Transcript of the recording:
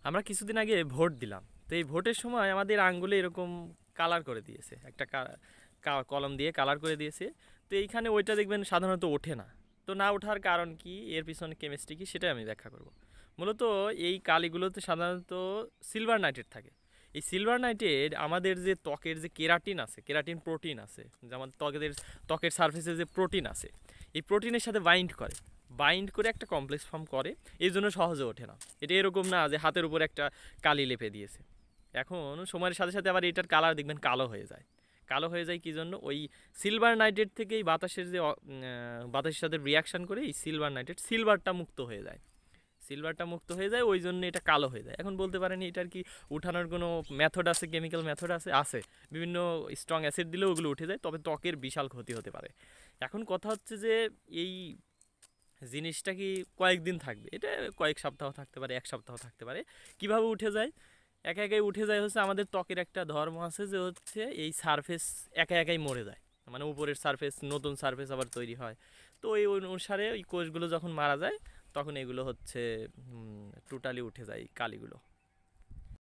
আমরা কিছুদিন আগে ভোট দিলাম, তো এই ভোটের সময় আমাদের আঙ্গুলে এরকম কালার করে দিয়েছে, একটা কলম দিয়ে কালার করে দিয়েছে। তো এইখানে ওইটা দেখবেন সাধারণত ওঠে না। তো না ওঠার কারণ কি, এর পিছনে কেমিস্ট্রি কি, সেটাই আমি ব্যাখ্যা করব। মূলত এই কালিগুলোতে সাধারণত সিলভার নাইট্রেট থাকে। এই সিলভার নাইট্রেট আমাদের যে ত্বকের যে কেরাটিন আছে, কেরাটিন প্রোটিন আছে, যে আমাদের ত্বকের সারফেসে যে প্রোটিন আছে, এই প্রোটিনের সাথে বাইন্ড করে একটা কমপ্লেক্স ফর্ম করে। এই জন্য সহজে ওঠে না। এটা এরকম না যে হাতের উপর একটা কালি লেপে দিয়েছে। এখন সময়ের সাথে সাথে আবার এটার কালার দেখবেন কালো হয়ে যায়। কালো হয়ে যায় কী জন্য? ওই সিলভার নাইট্রেট থেকে এই বাতাসের যে বাতাসের সাথে রিয়াকশান করে এই সিলভার নাইট্রেট সিলভারটা মুক্ত হয়ে যায়। ওই জন্য এটা কালো হয়ে যায়। এখন বলতে পারেন এটার কি উঠানোর কোনো মেথড আছে, কেমিক্যাল মেথড আছে? বিভিন্ন স্ট্রং অ্যাসিড দিলেও ওগুলো উঠে যায়, তবে ত্বকের বিশাল ক্ষতি হতে পারে। এখন কথা হচ্ছে যে এই জিনিসটা কি কয়েকদিন থাকবে? এটা কয়েক সপ্তাহ থাকতে পারে, 1 সপ্তাহ থাকতে পারে। কিভাবে উঠে যায়? একা একাই উঠে যায় হচ্ছে আমাদের ত্বকের একটা ধর্ম আছে যে হচ্ছে এই সারফেস একা একাই মরে যায়। মানে উপরের সারফেস, নতুন সারফেস আবার তৈরি হয়। তো এই অনুসারে ওই কোষগুলো যখন মারা যায় তখন এগুলো হচ্ছে টোটালি উঠে যায় কালিগুলো।